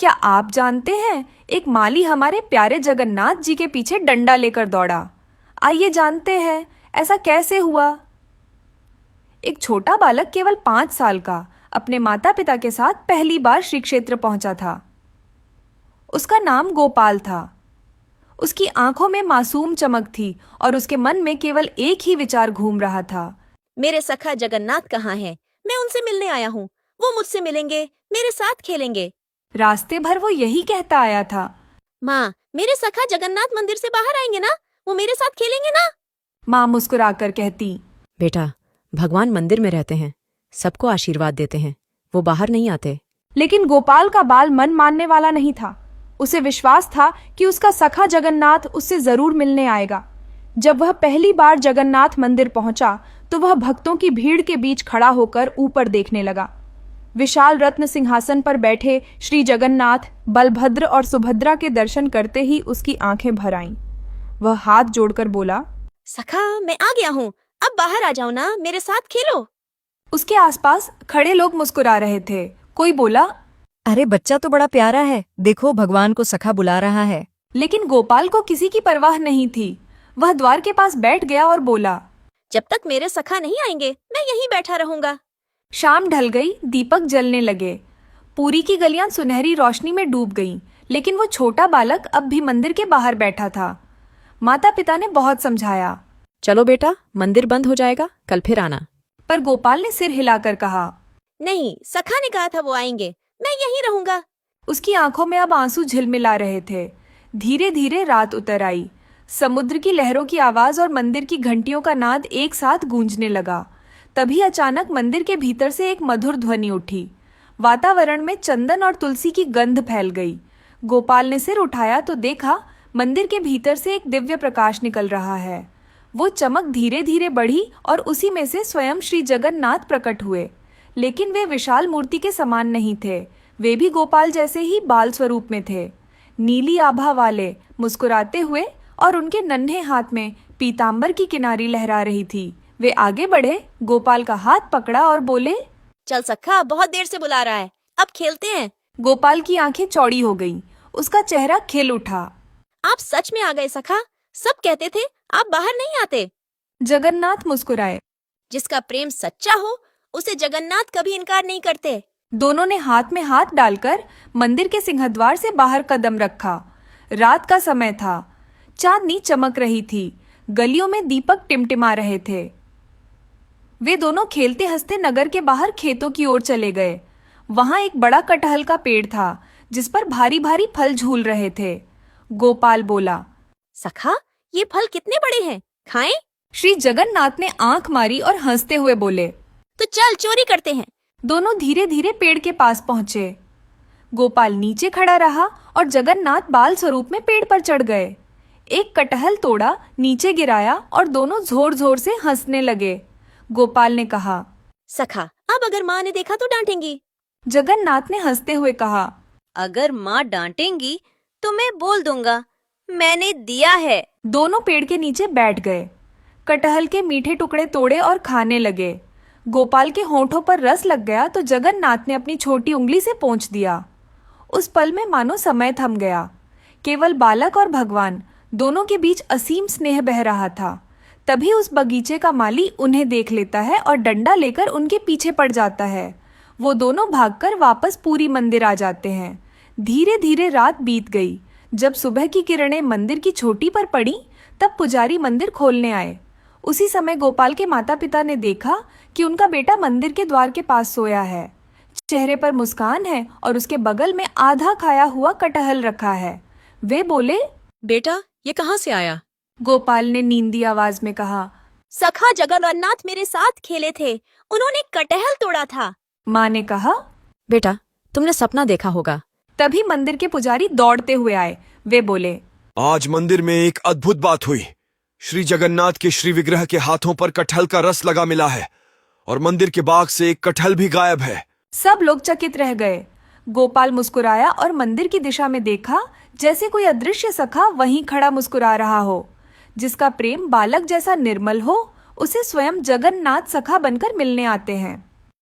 क्या आप जानते हैं, एक माली हमारे प्यारे जगन्नाथ जी के पीछे डंडा लेकर दौड़ा। आइए जानते हैं ऐसा कैसे हुआ। एक छोटा बालक केवल 5 साल का अपने माता पिता के साथ पहली बार श्री क्षेत्र पहुंचा था। उसका नाम गोपाल था। उसकी आंखों में मासूम चमक थी और उसके मन में केवल एक ही विचार घूम रहा था। मेरे सखा जगन्नाथ कहाँ हैं? मैं उनसे मिलने आया हूँ। वो मुझसे मिलेंगे, मेरे साथ खेलेंगे। रास्ते भर वो यही कहता आया था। माँ, मेरे सखा जगन्नाथ मंदिर से बाहर आएंगे ना? वो मेरे साथ खेलेंगे ना? माँ मुस्कुराकर कहती, बेटा, भगवान मंदिर में रहते हैं, सबको आशीर्वाद देते हैं, वो बाहर नहीं आते। लेकिन गोपाल का बाल मन मानने वाला नहीं था। उसे विश्वास था कि उसका सखा जगन्नाथ उससे जरूर मिलने आएगा। जब वह पहली बार जगन्नाथ मंदिर पहुंचा तो वह भक्तों की भीड़ के बीच खड़ा होकर ऊपर देखने लगा। विशाल रत्न सिंहासन पर बैठे श्री जगन्नाथ, बलभद्र और सुभद्रा के दर्शन करते ही उसकी आंखें भर आईं। वह हाथ जोड़कर बोला, सखा, मैं आ गया हूँ। अब बाहर आ जाओ ना, मेरे साथ खेलो। उसके आसपास खड़े लोग मुस्कुरा रहे थे। कोई बोला, अरे बच्चा तो बड़ा प्यारा है, देखो भगवान को सखा बुला रहा है। लेकिन गोपाल को किसी की परवाह नहीं थी। वह द्वार के पास बैठ गया और बोला, जब तक मेरे सखा नहीं आएंगे मैं यहीं बैठा रहूंगा। शाम ढल गई, दीपक जलने लगे। पूरी की गलियां सुनहरी रोशनी में डूब गईं, लेकिन वो छोटा बालक अब भी मंदिर के बाहर बैठा था। माता पिता ने बहुत समझाया, चलो बेटा, मंदिर बंद हो जाएगा, कल फिर आना। पर गोपाल ने सिर हिलाकर कहा, नहीं, सखा ने कहा था वो आएंगे, मैं यहीं रहूंगा। उसकी आंखों में अब आंसू झिलमिला रहे थे। धीरे धीरे रात उतर आई। समुद्र की लहरों की आवाज और मंदिर की घंटियों का नाद एक साथ गूंजने लगा। तभी अचानक मंदिर के भीतर से एक मधुर ध्वनि उठी। वातावरण में चंदन और तुलसी की गंध फैल गई। गोपाल ने सिर उठाया तो देखा मंदिर के भीतर से एक दिव्य प्रकाश निकल रहा है। वो चमक धीरे धीरे बढ़ी और उसी में से स्वयं श्री जगन्नाथ प्रकट हुए। लेकिन वे विशाल मूर्ति के समान नहीं थे। वे भी गोपाल जैसे ही बाल स्वरूप में थे, नीली आभा वाले, मुस्कुराते हुए, और उनके नन्हे हाथ में पीतांबर की किनारी लहरा रही थी। वे आगे बढ़े, गोपाल का हाथ पकड़ा और बोले, चल सखा, बहुत देर से बुला रहा है, अब खेलते हैं। गोपाल की आंखें चौड़ी हो गईं, उसका चेहरा खिल उठा। आप सच में आ गए सखा। सब कहते थे आप बाहर नहीं आते। जगन्नाथ मुस्कुराए। जिसका प्रेम सच्चा हो उसे जगन्नाथ कभी इनकार नहीं करते। दोनों ने हाथ में हाथ डालकर मंदिर के सिंहद्वार से बाहर कदम रखा। रात का समय था। चांदनी चमक रही थी। गलियों में दीपक टिमटिमा रहे थे। वे दोनों खेलते हंसते नगर के बाहर खेतों की ओर चले गए। वहां एक बड़ा कटहल का पेड़ था जिस पर भारी भारी फल झूल रहे थे। गोपाल बोला, सखा, ये फल कितने बड़े हैं, खाएं? श्री जगन्नाथ ने आंख मारी और हंसते हुए बोले, तो चल चोरी करते हैं। दोनों धीरे धीरे पेड़ के पास पहुंचे। गोपाल नीचे खड़ा रहा और जगन्नाथ बाल स्वरूप में पेड़ पर चढ़ गए। एक कटहल तोड़ा, नीचे गिराया और दोनों जोर जोर से हंसने लगे। गोपाल ने कहा, सखा, अब अगर माँ ने देखा तो डांटेंगी। जगन्नाथ ने हंसते हुए कहा, अगर माँ डांटेंगी तो मैं बोल दूंगा, मैंने दिया है। दोनों पेड़ के नीचे बैठ गए। कटहल के मीठे टुकड़े तोड़े और खाने लगे। गोपाल के होंठों पर रस लग गया तो जगन्नाथ ने अपनी छोटी उंगली से पोंछ दिया। उस पल में मानो समय थम गया। केवल बालक और भगवान दोनों के बीच असीम स्नेह बह रहा था। तभी उस बगीचे का माली उन्हें देख लेता है और डंडा लेकर उनके पीछे पड़ जाता है। वो दोनों भागकर वापस पूरी मंदिर आ जाते हैं। धीरे धीरे रात बीत गई। जब सुबह की किरणें मंदिर की चोटी पर पड़ी तब पुजारी मंदिर खोलने आए। उसी समय गोपाल के माता पिता ने देखा कि उनका बेटा मंदिर के द्वार के पास सोया है। चेहरे पर मुस्कान है और उसके बगल में आधा खाया हुआ कटहल रखा है। वे बोले, बेटा, ये कहाँ से आया? गोपाल ने नींदी आवाज में कहा, सखा जगन्नाथ मेरे साथ खेले थे, उन्होंने कटहल तोड़ा था। माँ ने कहा, बेटा, तुमने सपना देखा होगा। तभी मंदिर के पुजारी दौड़ते हुए आए। वे बोले, आज मंदिर में एक अद्भुत बात हुई। श्री जगन्नाथ के श्री विग्रह के हाथों पर कटहल का रस लगा मिला है और मंदिर के बाग से एक कटहल भी गायब है। सब लोग चकित रह गए। गोपाल मुस्कुराया और मंदिर की दिशा में देखा, जैसे कोई अदृश्य सखा वहीं खड़ा मुस्कुरा रहा हो। जिसका प्रेम बालक जैसा निर्मल हो, उसे स्वयं जगन्नाथ सखा बनकर मिलने आते हैं।